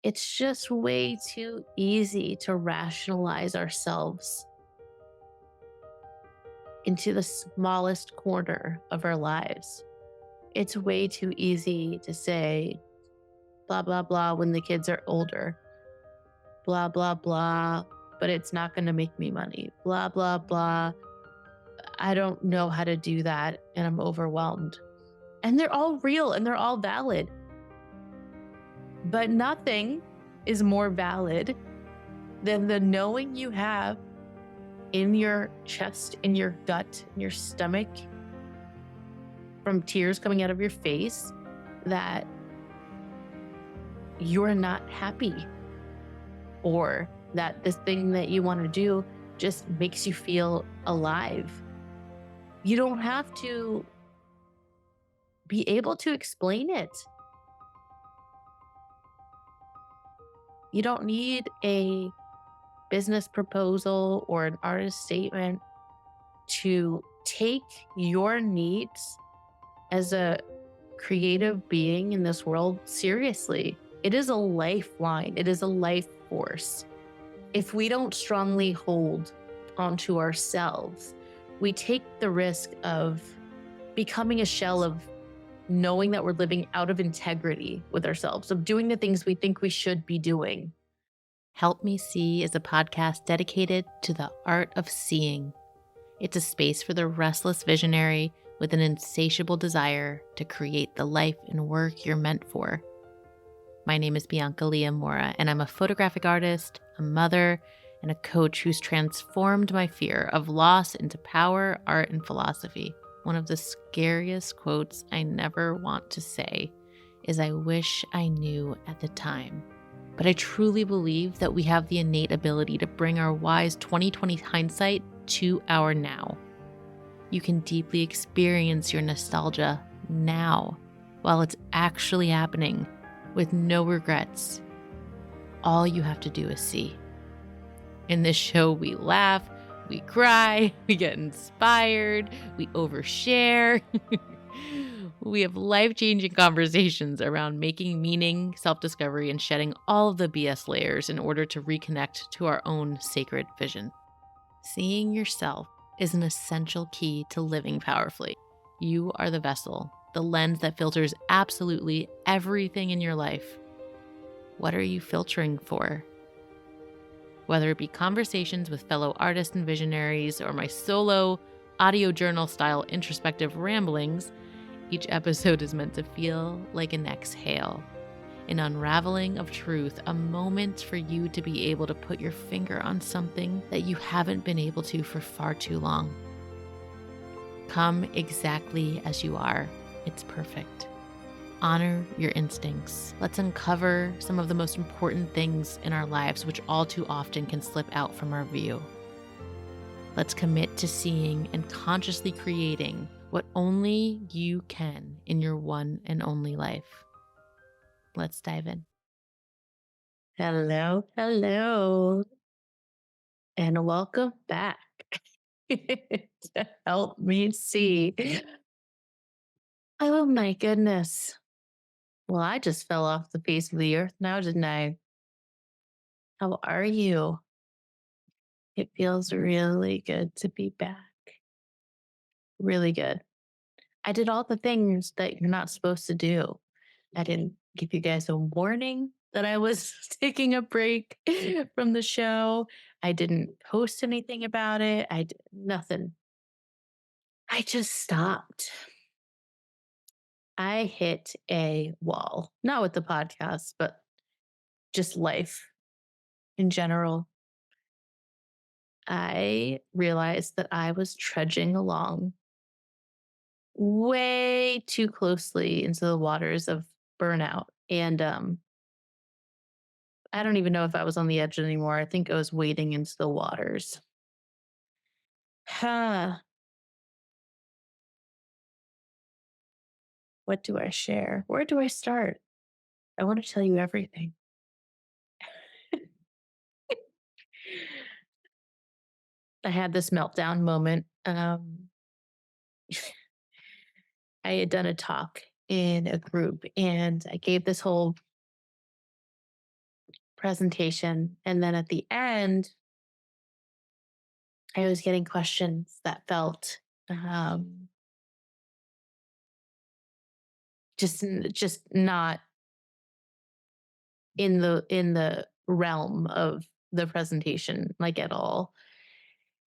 It's just way too easy to rationalize ourselves into the smallest corner of our lives. It's way too easy to say, blah, blah, blah, when the kids are older, blah, blah, blah, but it's not going to make me money, blah, blah, blah. I don't know how to do that and I'm overwhelmed. And they're all real and they're all valid, but nothing is more valid than the knowing you have in your chest, in your gut, in your stomach, from tears coming out of your face, that you're not happy or that this thing that you want to do just makes you feel alive. You don't have to be able to explain it. You don't need a business proposal or an artist statement to take your needs as a creative being in this world seriously. It is a lifeline, it is a life force. If we don't strongly hold onto ourselves, we take the risk of becoming a shell of knowing that we're living out of integrity with ourselves, of doing the things we think we should be doing. Help Me See is a podcast dedicated to the art of seeing. It's a space for the restless visionary with an insatiable desire to create the life and work you're meant for. My name is Bianca Leah Mora, and I'm a photographic artist, a mother, and a coach who's transformed my fear of loss into power, art, and philosophy. One of the scariest quotes I never want to say is, "I wish I knew at the time." But I truly believe that we have the innate ability to bring our wise 2020 hindsight to our now. You can deeply experience your nostalgia now while it's actually happening with no regrets. All you have to do is see. In this show, we laugh, we cry, we get inspired, we overshare. We have life-changing conversations around making meaning, self-discovery, and shedding all of the BS layers in order to reconnect to our own sacred vision. Seeing yourself is an essential key to living powerfully. You are the vessel, the lens that filters absolutely everything in your life. What are you filtering for? Whether it be conversations with fellow artists and visionaries or my solo audio journal style introspective ramblings, each episode is meant to feel like an exhale, an unraveling of truth, a moment for you to be able to put your finger on something that you haven't been able to for far too long. Come exactly as you are. It's perfect. Honor your instincts. Let's uncover some of the most important things in our lives, which all too often can slip out from our view. Let's commit to seeing and consciously creating what only you can in your one and only life. Let's dive in. Hello, hello, and welcome back to Help Me See. Oh my goodness. Well, I just fell off the face of the earth now, didn't I? How are you? It feels really good to be back. Really good. I did all the things that you're not supposed to do. I didn't give you guys a warning that I was taking a break from the show. I didn't post anything about it. I did nothing. I just stopped. I hit a wall, not with the podcast, but just life in general. I realized that I was trudging along way too closely into the waters of burnout. And I don't even know if I was on the edge anymore. I think I was wading into the waters. Huh. What do I share? Where do I start? I want to tell you everything. I had this meltdown moment. I had done a talk in a group and I gave this whole presentation. And then at the end, I was getting questions that felt um, just not in the realm of the presentation, like at all.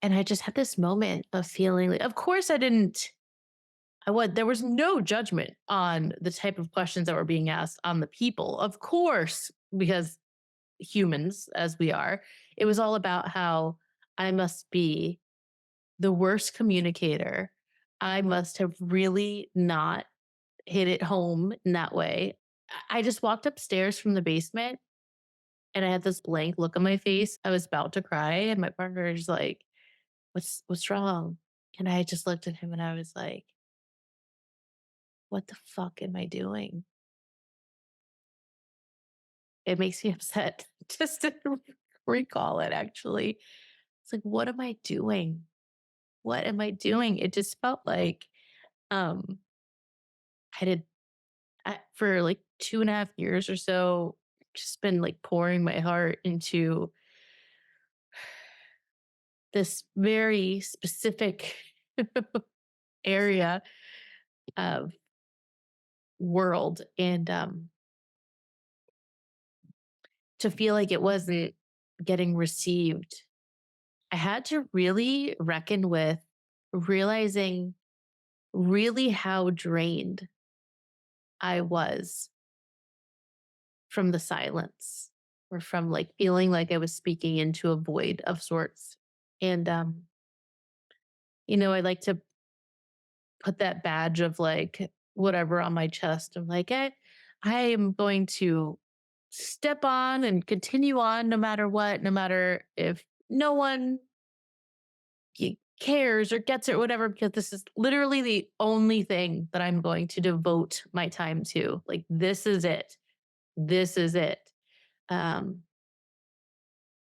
And I just had this moment of feeling like, of course, I didn't. I would. There was no judgment on the type of questions that were being asked on the people, of course, because humans as we are, it was all about how I must be the worst communicator. I must have really not hit it home in that way. I just walked upstairs from the basement and I had this blank look on my face. I was about to cry, and my partner is like, what's wrong?" And I just looked at him and I was like, "What the fuck am I doing?" It makes me upset just to recall it actually. It's like, "What am I doing? What am I doing?" It just felt like, um, I did for like 2.5 years or so, just been like pouring my heart into this very specific area of world. And to feel like it wasn't getting received, I had to really reckon with realizing really how drained I was from the silence, or from like feeling like I was speaking into a void of sorts. And I like to put that badge of like whatever on my chest. I'm like, I am going to step on and continue on no matter what, no matter if no one cares or gets it or whatever, because this is literally the only thing that I'm going to devote my time to. Like, this is it. This is it. Um,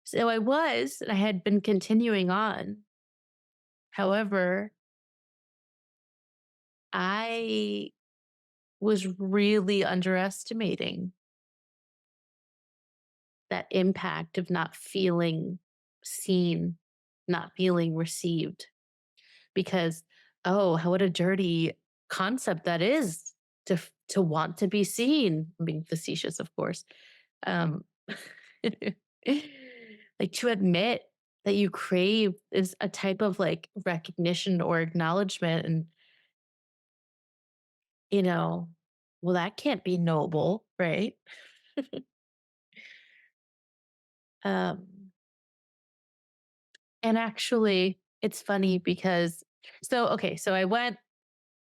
so I had been continuing on. However, I was really underestimating that impact of not feeling seen, not feeling received. Because, oh, how what a dirty concept that is to want to be seen. I'm being facetious, of course. Um, like to admit that you crave is a type of like recognition or acknowledgement, and you know, well, that can't be noble, right? Um, and actually, it's funny because so I went.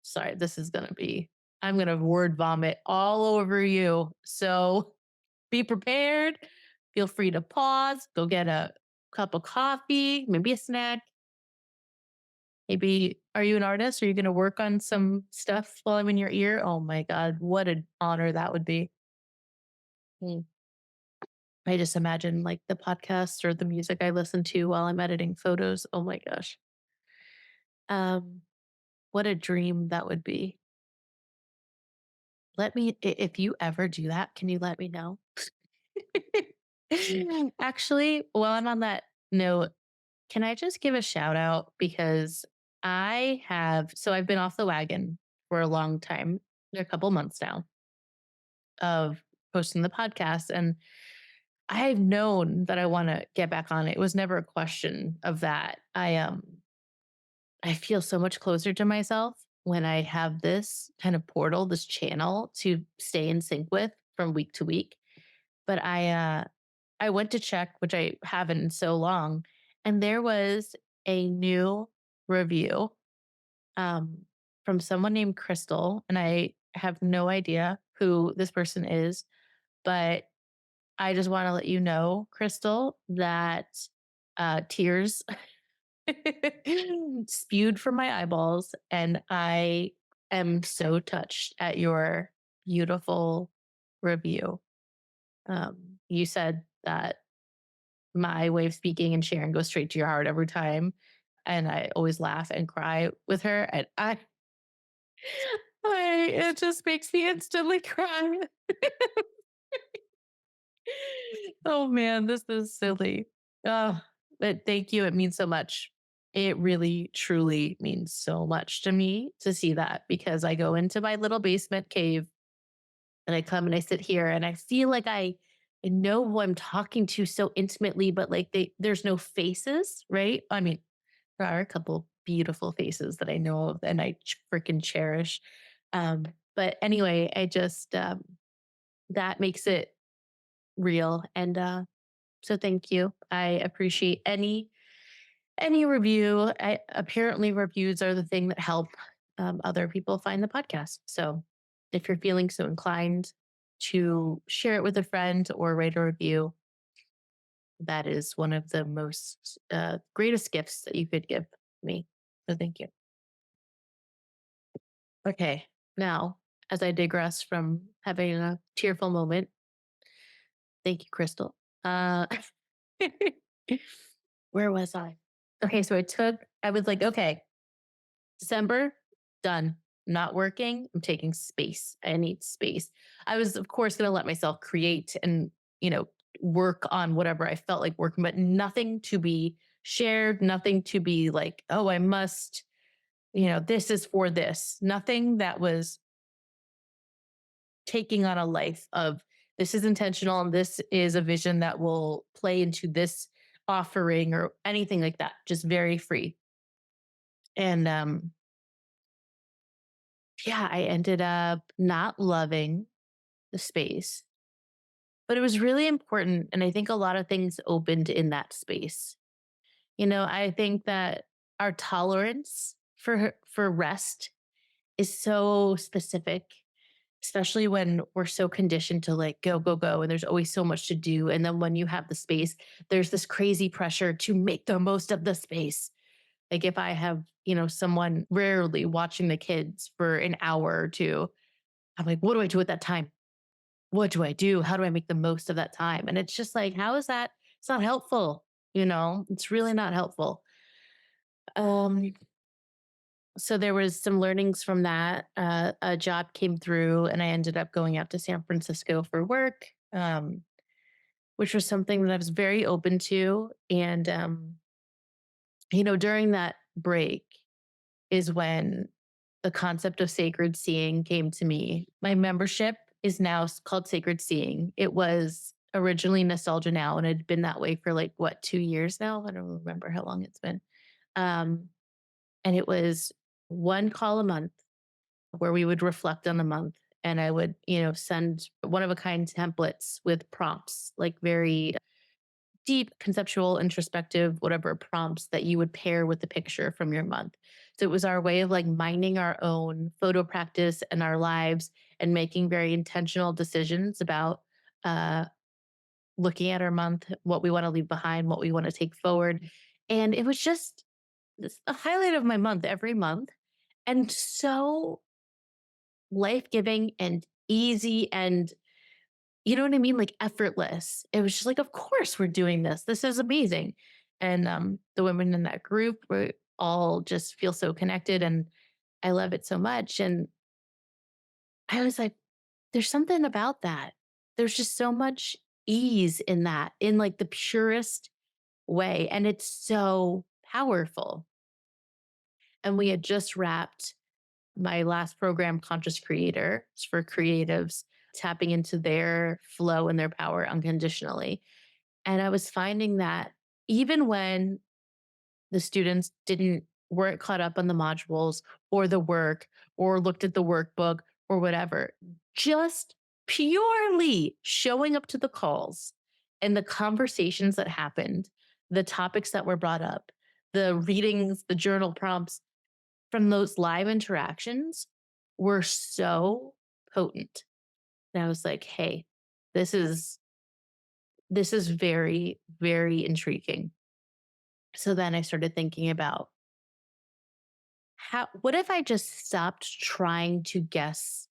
Sorry, this is gonna be. I'm gonna word vomit all over you. So be prepared. Feel free to pause, go get a cup of coffee, maybe a snack. Maybe, are you an artist? Are you going to work on some stuff while I'm in your ear? Oh my God, what an honor that would be. Mm. I just imagine like the podcasts or the music I listen to while I'm editing photos. Oh my gosh. Um, what a dream that would be. If you ever do that, can you let me know? Actually, while I'm on that note, can I just give a shout out because I've been off the wagon for a long time, a couple months now, of posting the podcast, and I've known that I want to get back on it. It was never a question of that. I feel so much closer to myself when I have this kind of portal, this channel to stay in sync with from week to week. But I went to check, which I haven't in so long, and there was a new review um, from someone named Crystal, and I have no idea who this person is, but I just want to let you know, Crystal, that tears spewed from my eyeballs, and I am so touched at your beautiful review. You said that my way of speaking and sharing goes straight to your heart every time. And I always laugh and cry with her. And it just makes me instantly cry. Oh man, this is silly. Oh, but thank you. It means so much. It really, truly means so much to me to see that because I go into my little basement cave and I come and I sit here and I feel like I know who I'm talking to so intimately, but like there's no faces, right? I mean, there are a couple beautiful faces that I know of and I freaking cherish. But anyway, I just that makes it real. And so thank you. I appreciate any review. Apparently, reviews are the thing that help other people find the podcast. So if you're feeling so inclined to share it with a friend or write a review, that is one of the most greatest gifts that you could give me. So thank you. Okay, now as I digress from having a tearful moment, thank you, Crystal. Uh, where was I? Okay, so I was like, okay, December, done. Not working. I'm taking space. I need space. I was, of course, going to let myself create and, you know, work on whatever I felt like working, but nothing to be shared, nothing to be like, oh, I must, this is for this. Nothing that was taking on a life of this is intentional and this is a vision that will play into this offering or anything like that. Just very free. And yeah, I ended up not loving the space, but it was really important. And I think a lot of things opened in that space. I think that our tolerance for rest is so specific, especially when we're so conditioned to like go, go, go. And there's always so much to do. And then when you have the space, there's this crazy pressure to make the most of the space. Like if I have, someone rarely watching the kids for an hour or two, I'm like, what do I do at that time? What do I do? How do I make the most of that time? And it's just like, how is that? It's not helpful. It's really not helpful. Um, so there was some learnings from that. A job came through, and I ended up going out to San Francisco for work, which was something that I was very open to. And during that break is when the concept of sacred seeing came to me. My membership is now called Sacred Seeing. It was originally Nostalgia Now, and it had been that way for like what 2 years now. I don't remember how long it's been. Um, and it was one call a month where we would reflect on the month, and I would, send one of a kind templates with prompts, like very deep, conceptual, introspective, whatever prompts that you would pair with the picture from your month. So it was our way of like mining our own photo practice and our lives and making very intentional decisions about uh, looking at our month, what we want to leave behind, what we want to take forward. And it was just a highlight of my month every month and so life giving and easy and you know what I mean? Like effortless. It was just like, of course we're doing this. This is amazing. And the women in that group were all just feel so connected and I love it so much. And I was like, there's something about that. There's just so much ease in that, in like the purest way. And it's so powerful. And we had just wrapped my last program, Conscious Creator, is for creatives tapping into their flow and their power unconditionally. And I was finding that even when the students weren't caught up on the modules or the work or looked at the workbook or whatever, just purely showing up to the calls and the conversations that happened, the topics that were brought up, the readings, the journal prompts from those live interactions were so potent. And I was like, hey, this is this is very, very intriguing. So then I started thinking about what if I just stopped trying to guess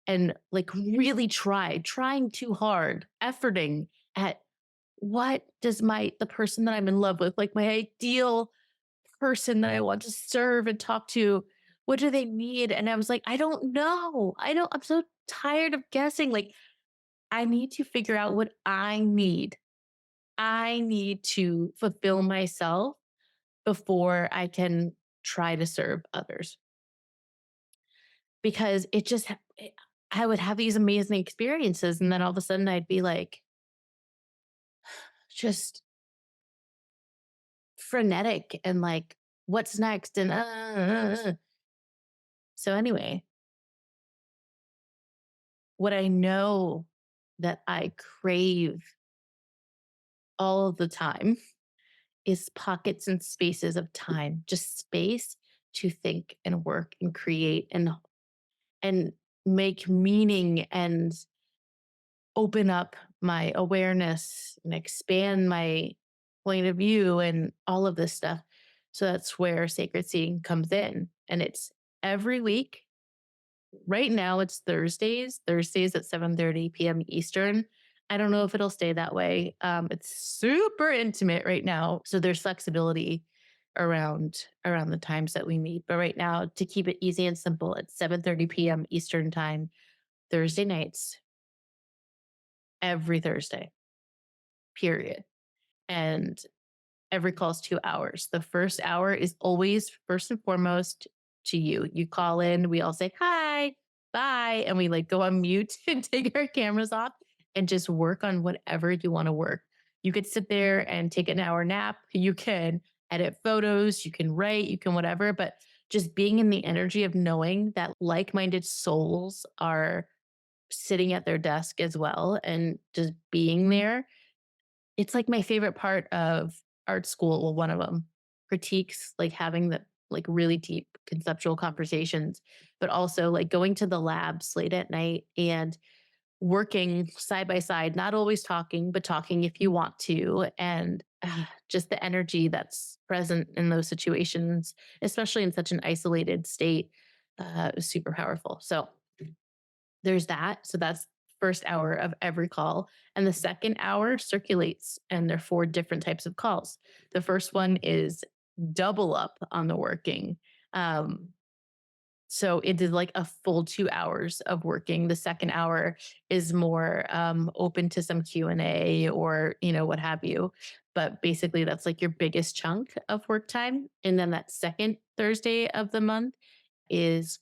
and like really trying too hard, efforting at what does the person that I'm in love with, like my ideal person that I want to serve and talk to, what do they need? And I was like, I don't know. I'm so tired of guessing. Like, I need to figure out what I need. I need to fulfill myself before I can try to serve others because I would have these amazing experiences. And then all of a sudden I'd be like, just frenetic and like, what's next? And so, anyway, what I know that I crave all of the time is pockets and spaces of time, just space to think and work and create and make meaning and open up my awareness and expand my point of view and all of this stuff. So that's where sacred seeing comes in. And it's every week. Right now it's Thursdays at 7:30 p.m. Eastern. I don't know if it'll stay that way. It's super intimate right now. So there's flexibility around the times that we meet. But right now, to keep it easy and simple, it's 7:30 p.m. Eastern time, Thursday nights, every Thursday, period. And every call is 2 hours. The first hour is always first and foremost to you. You call in, we all say hi, bye, and we like go on mute and take our cameras off and just work on whatever you want to work. You could sit there and take an hour nap. You can edit photos, you can write, you can whatever, but just being in the energy of knowing that like-minded souls are sitting at their desk as well and just being there, it's like my favorite part of art school, well, one of them, critiques, like having the like really deep conceptual conversations, but also like going to the labs late at night and working side by side, not always talking, but talking if you want to. And just the energy that's present in those situations, especially in such an isolated state, is super powerful. So there's that. So that's first hour of every call. And the second hour circulates, and there are four different types of calls. The first one is double up on the working. Um, so it is like a full 2 hours of working. The second hour is more open to some Q&A or, what have you. But basically that's like your biggest chunk of work time. And then that second Thursday of the month is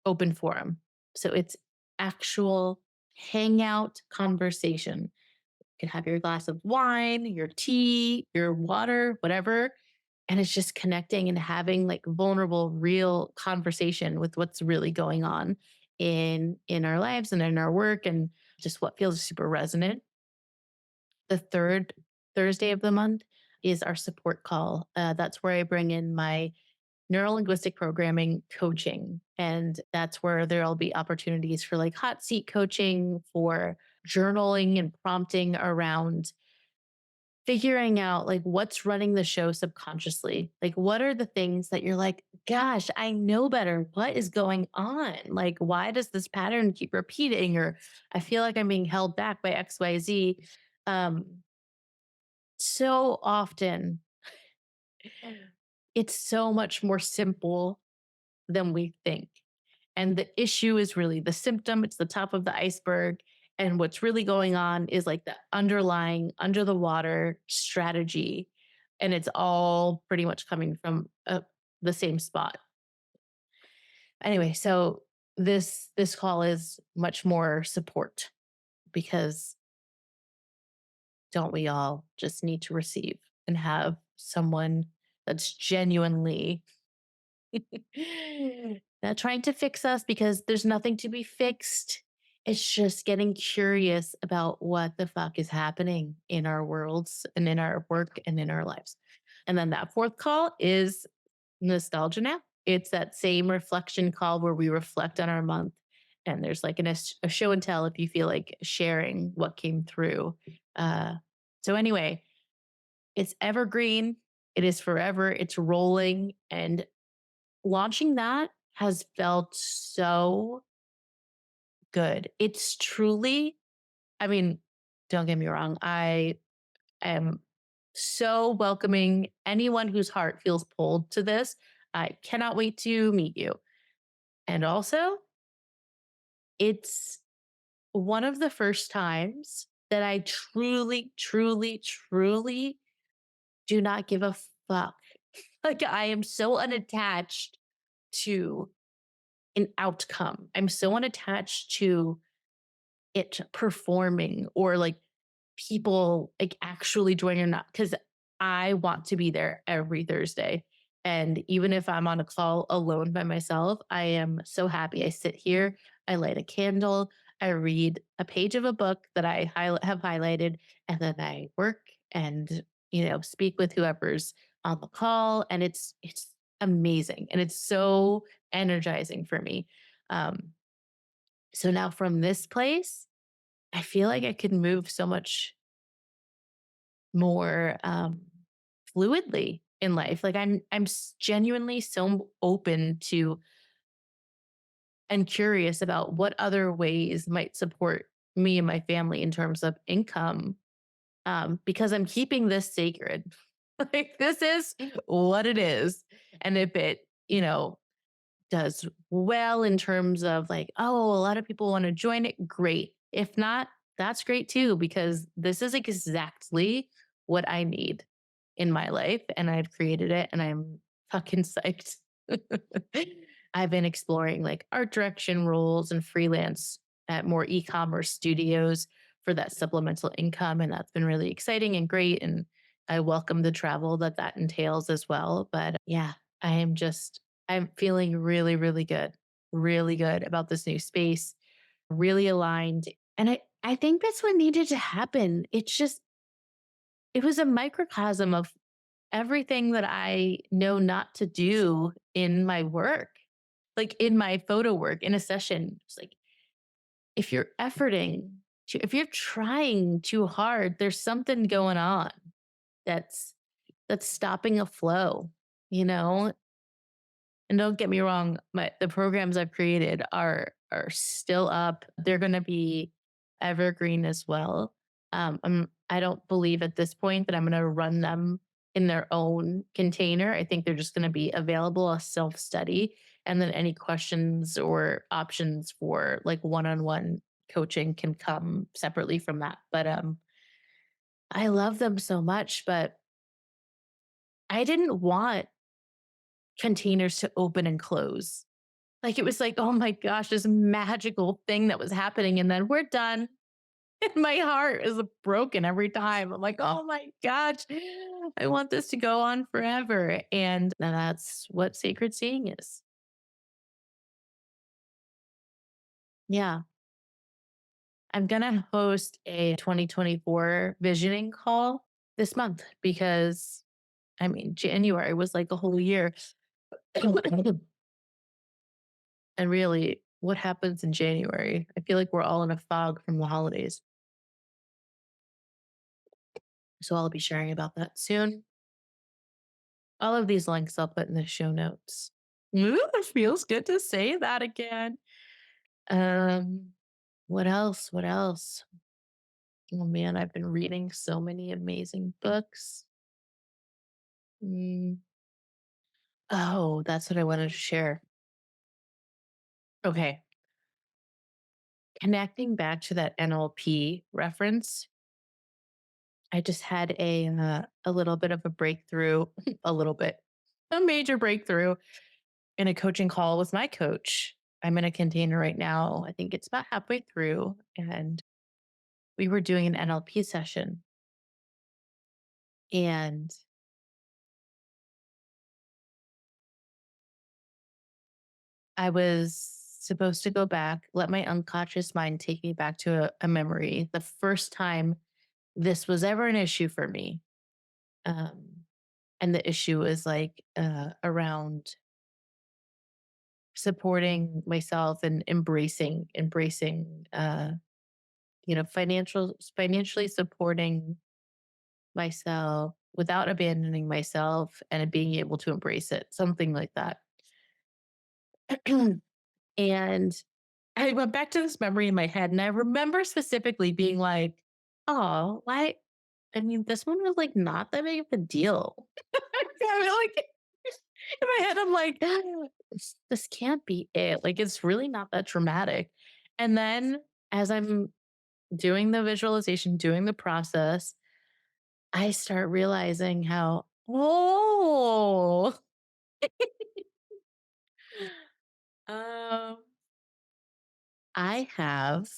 open forum. So it's actual hangout conversation. You can have your glass of wine, your tea, your water, whatever. And it's just connecting and having like vulnerable, real conversation with what's really going on in our lives and in our work and just what feels super resonant. The third Thursday of the month is our support call. That's where I bring in my neuro linguistic programming coaching. And that's where there'll be opportunities for like hot seat coaching, for journaling and prompting around figuring out like what's running the show subconsciously. Like, what are the things that you're like, gosh, I know better. What is going on? Like, why does this pattern keep repeating? Or I feel like I'm being held back by XYZ. Um, so often, it's so much more simple than we think. And the issue is really the symptom, it's the top of the iceberg. And what's really going on is like the underlying, under the water strategy. And it's all pretty much coming from the same spot. Anyway, so this call is much more support because don't we all just need to receive and have someone that's genuinely not trying to fix us because there's nothing to be fixed. It's just getting curious about what the fuck is happening in our worlds and in our work and in our lives. And then that fourth call is nostalgia now. It's that same reflection call where we reflect on our month. And there's like a show and tell if you feel like sharing what came through. Uh, so, anyway, it's evergreen. It is forever. It's rolling. And launching that has felt so good. It's truly, I mean, don't get me wrong, I am so welcoming. Anyone whose heart feels pulled to this, I cannot wait to meet you. And also, it's one of the first times. that I truly, truly, truly do not give a fuck. Like, I am so unattached to an outcome. I'm so unattached to it performing or like people like actually joining or not because I want to be there every Thursday. And even if I'm on a call alone by myself, I am so happy. I sit here, I light a candle, I read a page of a book that have highlighted, and then I work and speak with whoever's on the call. And it's amazing and it's so energizing for me. Um, so now from this place, I feel like I could move so much more fluidly in life. Like genuinely so open to and curious about what other ways might support me and my family in terms of income. Because I'm keeping this sacred. Like this is what it is. And if it, does well in terms of like, oh, a lot of people want to join it, great. If not, that's great too, because this is exactly what I need in my life. And I've created it and I'm fucking psyched. I've been exploring like art direction roles and freelance at more e commerce studios for that supplemental income. And that's been really exciting and great. And I welcome the travel that entails as well. But yeah, I am just I'm feeling really, really good about this new space, really aligned. And I think that's what needed to happen. It was a microcosm of everything that I know not to do in my work, like in my photo work, in a session. It's like, if you're if you're trying too hard, there's something going on that's, that's stopping a flow, you know? And don't get me wrong, the programs I've created are still up. They're going to be evergreen as well. I don't believe at this point that I'm going to run them in their own container. I think they're just going to be available as self study, and then any questions or options for like one on one coaching can come separately from that. But I love them so much, but I didn't want containers to open and close. Like, it was like, "Oh my gosh, this magical thing that was happening, and then we're done." And my heart is broken every time. I'm like, "Oh my gosh, I want this to go on forever." And that's what sacred seeing is. Yeah. I'm gonna host a 2024 visioning call this month because, I mean, January was like a whole year. And really, what happens in January? I feel like we're all in a fog from the holidays. So I'll be sharing about that soon. All of these links I'll put in the show notes. Ooh, it feels good to say that again. Um, what else? What else? Oh man, I've been reading so many amazing books. Mm. Oh, that's what I wanted to share. Okay, connecting back to that NLP reference, I just had a little bit of a breakthrough, a little bit, a major breakthrough in a coaching call with my coach. I'm in a container right now. I think it's about halfway through, and we were doing an NLP session. And I was supposed to go back, let my unconscious mind take me back to a memory. The first time this was ever an issue for me. Um, and the issue is like around supporting myself and embracing, financially supporting myself without abandoning myself and being able to embrace it, something like that. And I went back to this memory in my head, and I remember specifically being like, "Oh, why?" I mean, this one was like not that big of a deal. I mean, like in my head, I'm like, this can't be it. Like, it's really not that traumatic. And then as I'm doing the visualization, doing the process, I start realizing how, oh, um, I have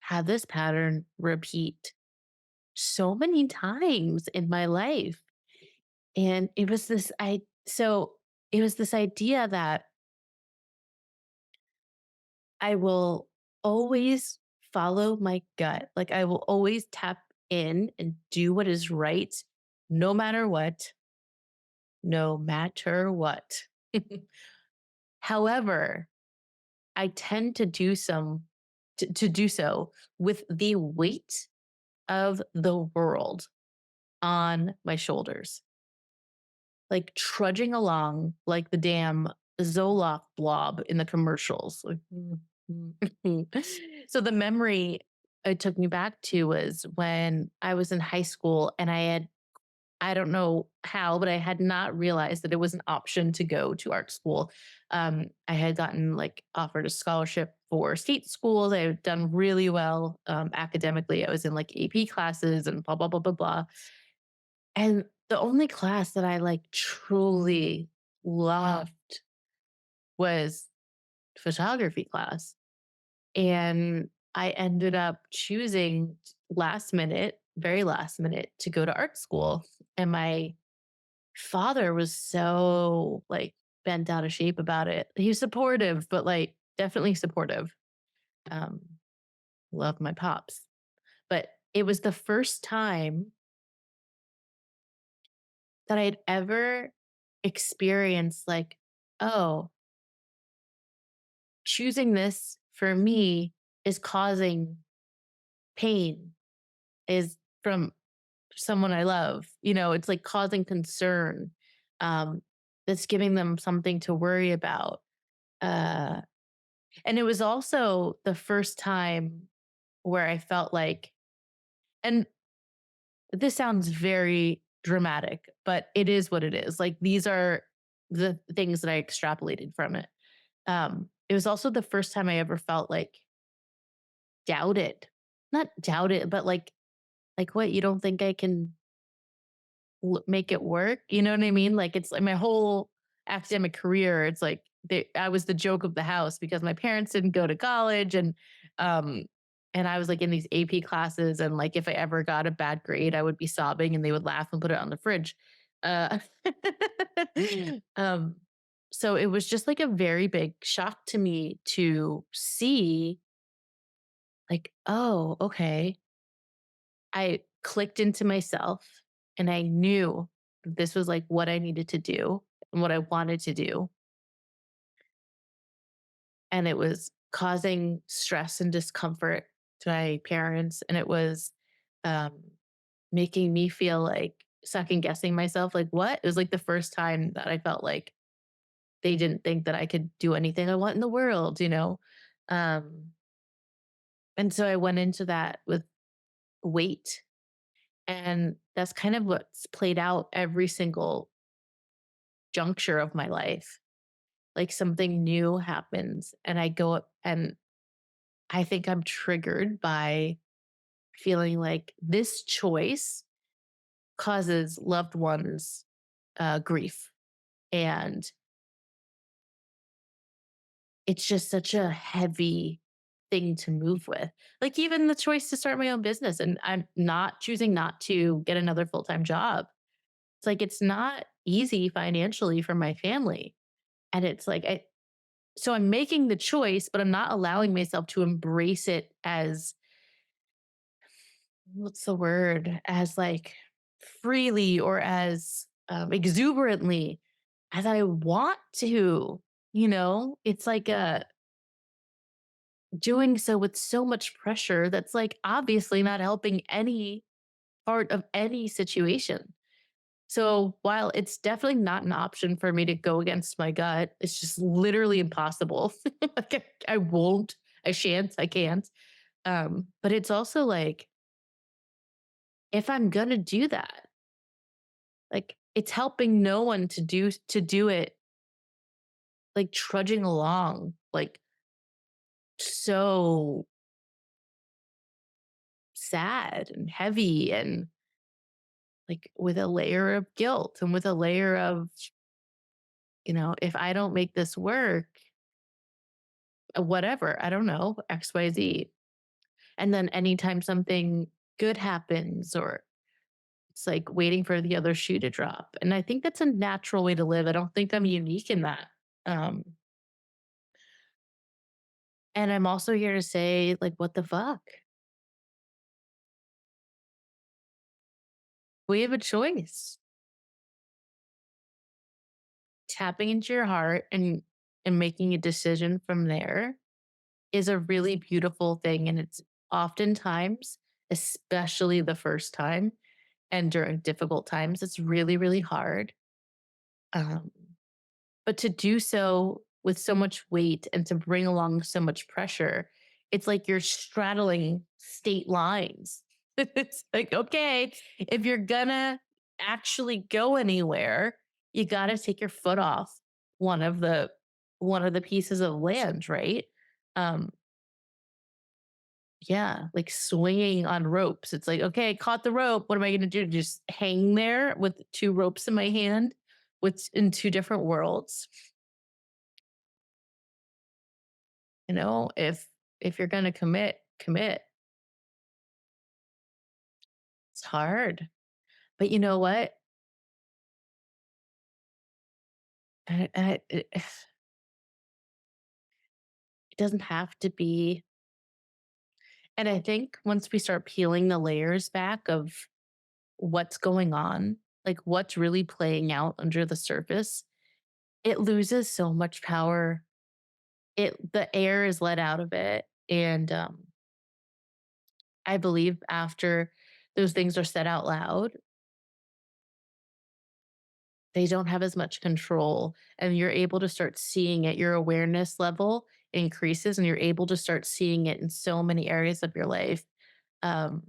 had this pattern repeat so many times in my life. And it was this idea that I will always follow my gut. Like I will always tap in and do what is right, no matter what, no matter what. However, I tend to do so with the weight of the world on my shoulders, like trudging along like the damn Zoloft blob in the commercials. Like, so the memory it took me back to was when I was in high school and I don't know how, but I had not realized that it was an option to go to art school. I had gotten like offered a scholarship for state schools. I had done really well academically. I was in like AP classes and blah, blah, blah, blah, blah. And the only class that I like truly loved was photography class. And I ended up choosing last minute, very last minute to go to art school. And my father was so like bent out of shape about it. He was supportive, but like definitely supportive. Um, love my pops. But it was the first time that I'd ever experienced like, oh, choosing this for me is causing pain, is from someone I love. You know, it's like causing concern. Um, that's giving them something to worry about. Uh, and it was also the first time where I felt like, and this sounds very dramatic, but it is what it is. Like these are the things that I extrapolated from it. It was also the first time I ever felt like doubted. Not doubted, but like what, you don't think I can make it work? You know what I mean? Like it's like my whole academic career, it's like I was the joke of the house because my parents didn't go to college um and I was like in these AP classes and like if I ever got a bad grade, I would be sobbing and they would laugh and put it on the fridge. Uh um so it was just like a very big shock to me to see like, oh, okay. I clicked into myself and I knew this was like what I needed to do and what I wanted to do. And it was causing stress and discomfort to my parents. And it was um, making me feel like second guessing myself. Like, what? It was like the first time that I felt like they didn't think that I could do anything I want in the world, you know? Um, and so I went into that with weight. And that's kind of what's played out every single juncture of my life. Like something new happens and I go up and I think I'm triggered by feeling like this choice causes loved ones grief. And it's just such a heavy thing to move with. Like even the choice to start my own business and I'm not choosing not to get another full-time job. It's like it's not easy financially for my family. And it's like so I'm making the choice, but I'm not allowing myself to embrace it as what's the word? As like freely or as exuberantly as I want to. You know, it's like doing so with so much pressure that's like obviously not helping any part of any situation. So while it's definitely not an option for me to go against my gut, it's just literally impossible. Like I won't, I shan't, I can't. But it's also like if I'm gonna do that, like it's helping no one to do it like trudging along, like so sad and heavy and like with a layer of guilt and with a layer of, if I don't make this work, whatever, I don't know, XYZ. And then anytime something good happens or it's like waiting for the other shoe to drop. And I think that's a natural way to live. I don't think I'm unique in that. Um, and I'm also here to say, like, what the fuck? We have a choice. Tapping into your heart and making a decision from there is a really beautiful thing. And it's oftentimes, especially the first time and during difficult times, it's really, really hard. Um, But to do so with so much weight and to bring along so much pressure, it's like you're straddling state lines. It's like, okay, if you're gonna actually go anywhere, you got to take your foot off one of the one of the pieces of land, right? Um, yeah, like swinging on ropes. It's like, okay, I caught the rope. What am I going to do? Just hang there with two ropes in my hand, with in two different worlds? If you're gonna commit, commit. It's hard. But you know what? It doesn't have to be. And I think once we start peeling the layers back of what's going on, like what's really playing out under the surface, it loses so much power. The air is let out of it. And I believe after those things are said out loud, they don't have as much control and you're able to start seeing it. Your awareness level increases and you're able to start seeing it in so many areas of your life. Um,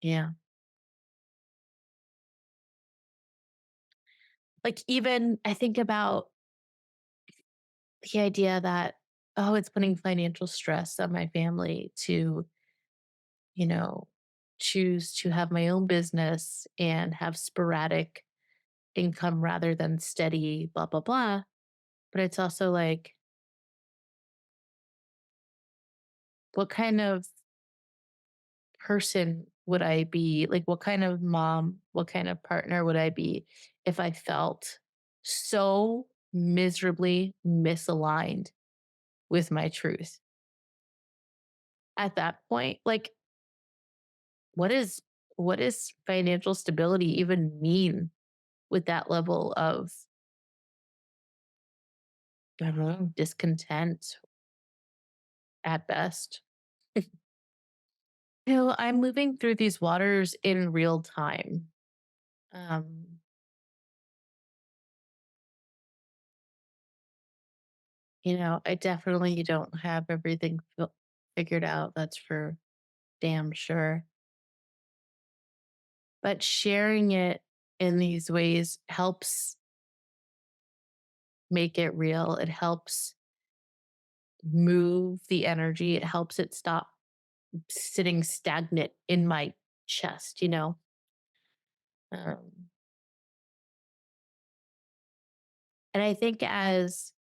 yeah. Like even I think about the idea that, oh, it's putting financial stress on my family to, you know, choose to have my own business and have sporadic income rather than steady, blah, blah, blah. But it's also like, what kind of person would I be? Like, what kind of mom, what kind of partner would I be if I felt so miserably misaligned with my truth? At that point, like, what is what does financial stability even mean with that level of, I don't know, discontent at best? I'm moving through these waters in real time. Um, I definitely don't have everything figured out. That's for damn sure. But sharing it in these ways helps make it real. It helps move the energy. It helps it stop sitting stagnant in my chest. Um, and I think as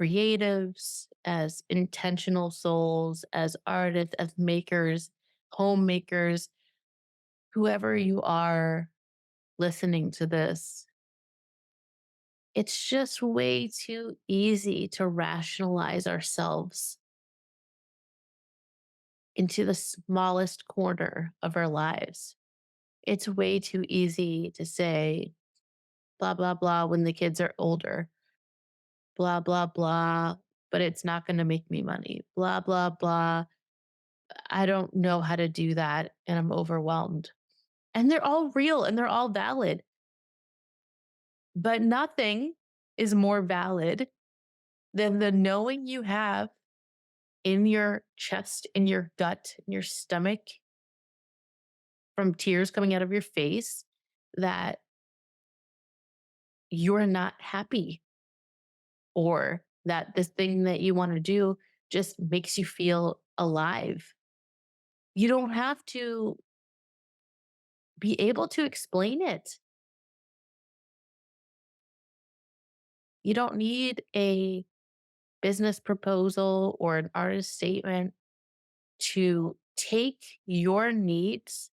creatives, as intentional souls, as artists, as makers, homemakers, whoever you are listening to this, it's just way too easy to rationalize ourselves into the smallest corner of our lives. It's way too easy to say, blah, blah, blah, when the kids are older, blah, blah, blah, but it's not going to make me money, blah, blah, blah. I don't know how to do that and I'm overwhelmed. And they're all real and they're all valid, but nothing is more valid than the knowing you have in your chest, in your gut, in your stomach, from tears coming out of your face, that you're not happy or that this thing that you want to do just makes you feel alive. You don't have to be able to explain it. You don't need a business proposal or an artist statement to take your needs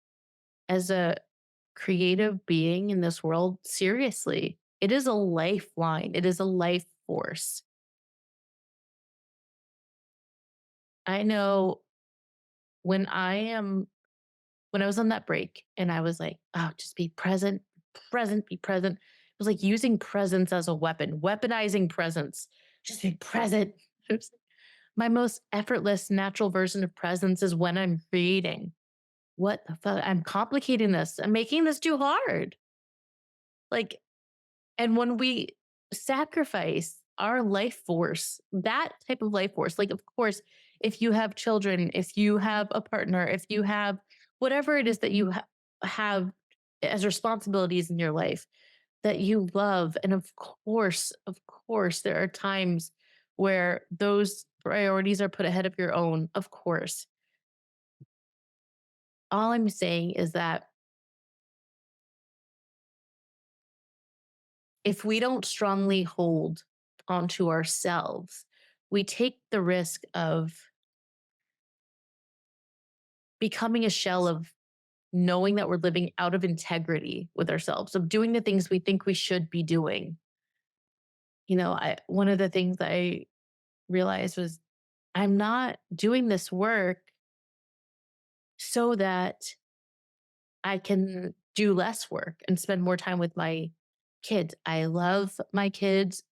as a creative being in this world seriously. It is a lifeline, it is a life force. I know when I am when I was on that break and I was like, oh, just be present, present, be present. It was like using presence as a weapon, weaponizing presence. Just be present. Oops. My most effortless, natural version of presence is when I'm creating. What the fuck? I'm complicating this. I'm making this too hard. Like, and when we sacrifice our life force, that type of life force, like, of course, if you have children, if you have a partner, if you have whatever it is that you have as responsibilities in your life that you love. And of course, there are times where those priorities are put ahead of your own. Of course. All I'm saying is that if we don't strongly hold onto ourselves, we take the risk of becoming a shell of knowing that we're living out of integrity with ourselves, of doing the things we think we should be doing. One of the things that I realized was I'm not doing this work so that I can do less work and spend more time with my kids. I love my kids.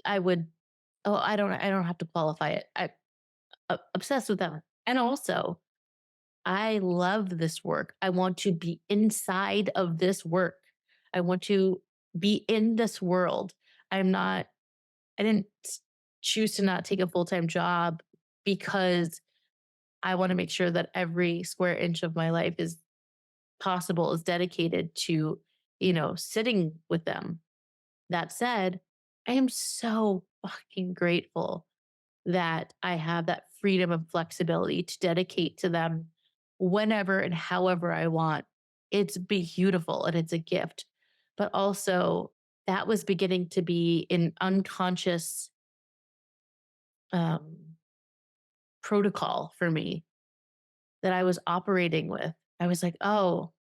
I would I don't have to qualify it. Obsessed with them. And also, I love this work. I want to be inside of this work. I want to be in this world. I'm not, I didn't choose to not take a full time job because I want to make sure that every square inch of my life is possible, is dedicated to, sitting with them. That said, I am so fucking grateful that I have that freedom and flexibility to dedicate to them whenever and however I want. It's beautiful and it's a gift. But also, that was beginning to be an unconscious um, protocol for me that I was operating with. I was like, oh,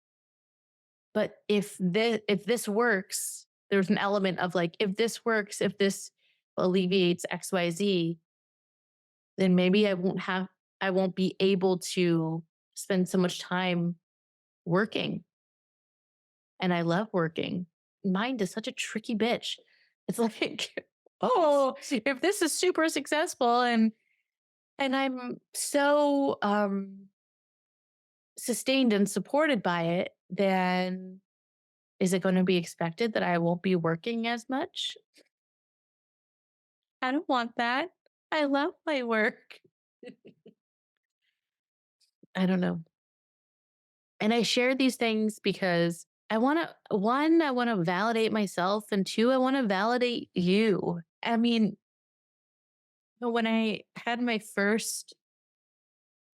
but if this works, there's an element of like, if this works, if this alleviates XYZ, then maybe I won't be able to spend so much time working. And I love working. Mind is such a tricky bitch. It's like, oh, if this is super successful and I'm so sustained and supported by it, then is it going to be expected that I won't be working as much? I don't want that. I love my work. I don't know. And I share these things because I want to validate myself. And two, I want to validate you. I mean, when I had my first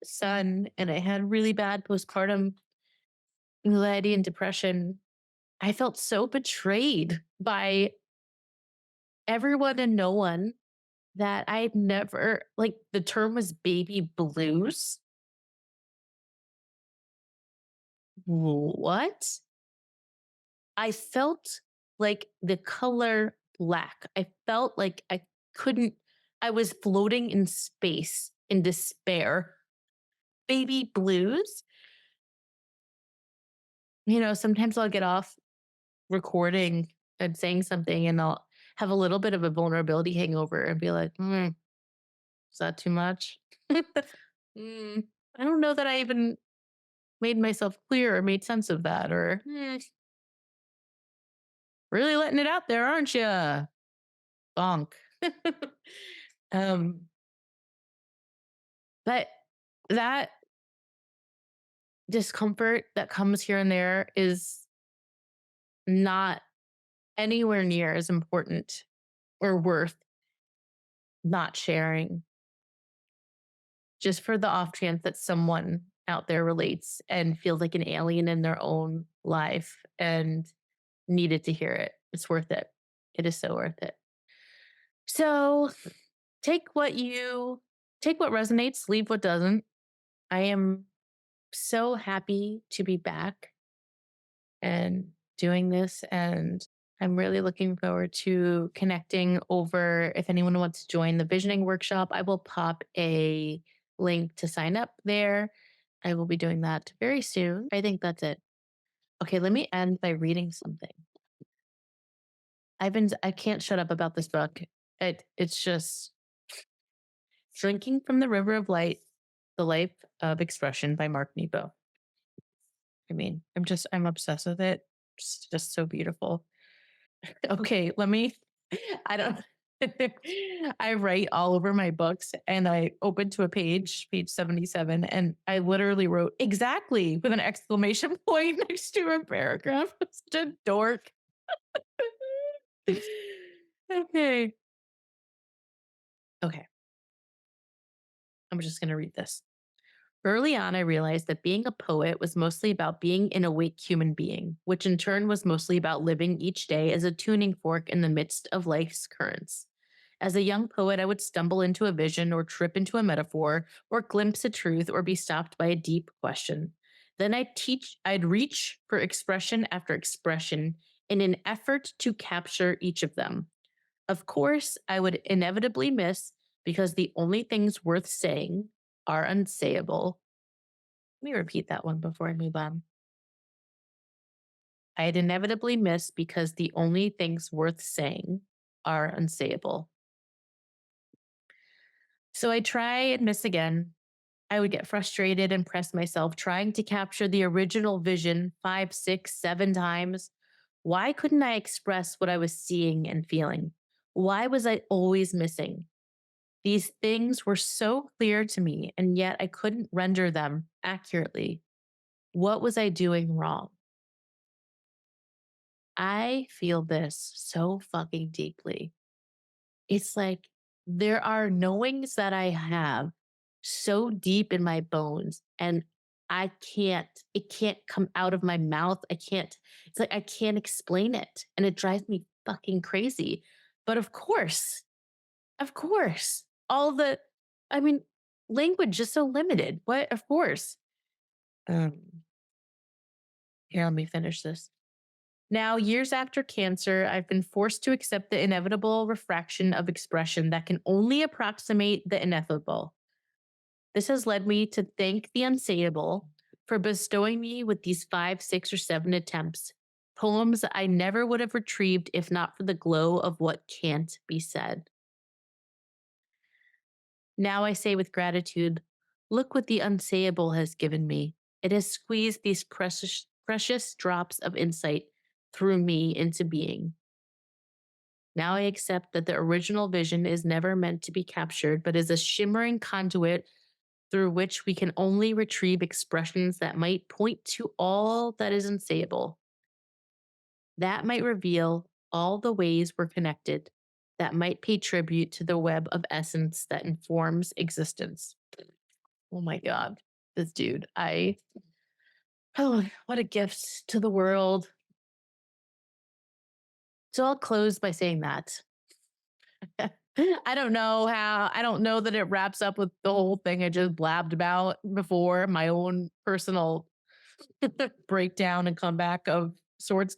son and I had really bad postpartum anxiety and depression, I felt so betrayed by everyone and no one that I'd never, like, the term was baby blues. What? I felt like the color black. I felt like couldn't, I was floating in space in despair. Baby blues. Sometimes I'll get off recording and saying something and I'll have a little bit of a vulnerability hangover and be like, is that too much? Mm, I don't know that I even made myself clear or made sense of that, or really letting it out there, aren't you? Bonk. um, but that discomfort that comes here and there is not anywhere near as important or worth not sharing, just for the off chance that someone out there relates and feels like an alien in their own life and needed to hear it. It's worth it. It is so worth it. So take what you take what resonates, leave what doesn't. I am so happy to be back and doing this, and I'm really looking forward to connecting over. If anyone wants to join the visioning workshop, I will pop a link to sign up there. I will be doing that very soon. I think that's it. Okay, let me end by reading something. I can't shut up about this book. It's just Drinking from the River of Light, The Life of Expression by Mark Nepo. I mean, I'm obsessed with it. It's just so beautiful. Okay, let me I don't I write all over my books and I opened to a page 77, and I literally wrote exactly with an exclamation point next to a paragraph. I'm such a dork. Okay. Okay. I'm just going to read this. Early on, I realized that being a poet was mostly about being an awake human being, which in turn was mostly about living each day as a tuning fork in the midst of life's currents. As a young poet, I would stumble into a vision or trip into a metaphor or glimpse a truth or be stopped by a deep question. Then I'd reach for expression after expression in an effort to capture each of them. Of course, I would inevitably miss because the only things worth saying are unsayable. Let me repeat that one before I move on. I'd inevitably miss because the only things worth saying are unsayable. So I try and miss again. I would get frustrated and press myself trying to capture the original vision 5, 6, 7 times. Why couldn't I express what I was seeing and feeling? Why was I always missing? These things were so clear to me, and yet I couldn't render them accurately. What was I doing wrong? I feel this so fucking deeply. It's like there are knowings that I have so deep in my bones, and it can't come out of my mouth. It's like I can't explain it. And it drives me fucking crazy. But of course, all the, I mean, language is so limited. What? Of course. Um, Here, let me finish this. Now, years after cancer, I've been forced to accept the inevitable refraction of expression that can only approximate the ineffable. This has led me to thank the unsayable for bestowing me with these 5, 6, or 7 attempts, poems I never would have retrieved if not for the glow of what can't be said. Now I say with gratitude, look what the unsayable has given me. It has squeezed these precious drops of insight through me into being. Now I accept that the original vision is never meant to be captured, but is a shimmering conduit through which we can only retrieve expressions that might point to all that is unsayable. That might reveal all the ways we're connected, that might pay tribute to the web of essence that informs existence. Oh my God, this dude. Oh, what a gift to the world. So I'll close by saying that. I don't know that it wraps up with the whole thing I just blabbed about before, my own personal breakdown and comeback of sorts.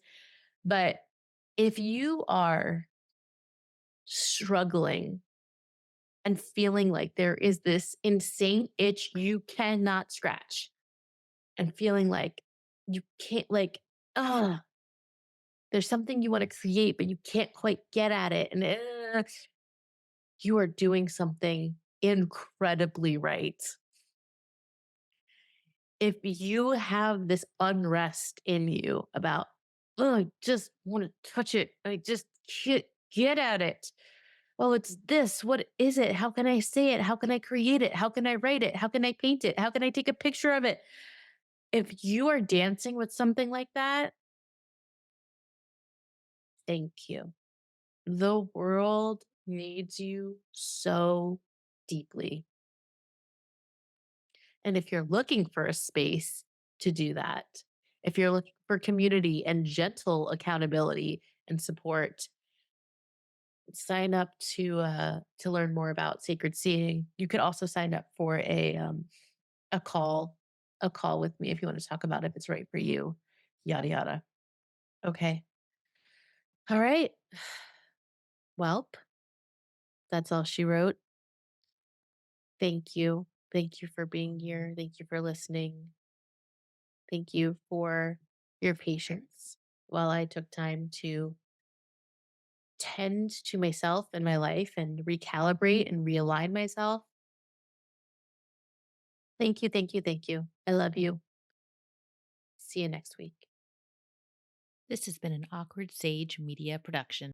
But if you are struggling and feeling like there is this insane itch you cannot scratch, and feeling like you can't, like, oh, there's something you want to create, but you can't quite get at it. And you are doing something incredibly right. If you have this unrest in you about, oh, I just want to touch it, I just get at it. Well, it's this. What is it? How can I say it? How can I create it? How can I write it? How can I paint it? How can I take a picture of it? If you are dancing with something like that, thank you. The world needs you so deeply. And if you're looking for a space to do that, if you're looking for community and gentle accountability and support, sign up to learn more about sacred seeing. You could also sign up for a call, a call with me if you want to talk about if it's right for you. Yada yada. Okay. All right. Welp, that's all she wrote. Thank you. Thank you for being here. Thank you for listening. Thank you for your patience while I took time to tend to myself and my life and recalibrate and realign myself. Thank you. Thank you. Thank you. I love you. See you next week. This has been an Awkward Sage Media production.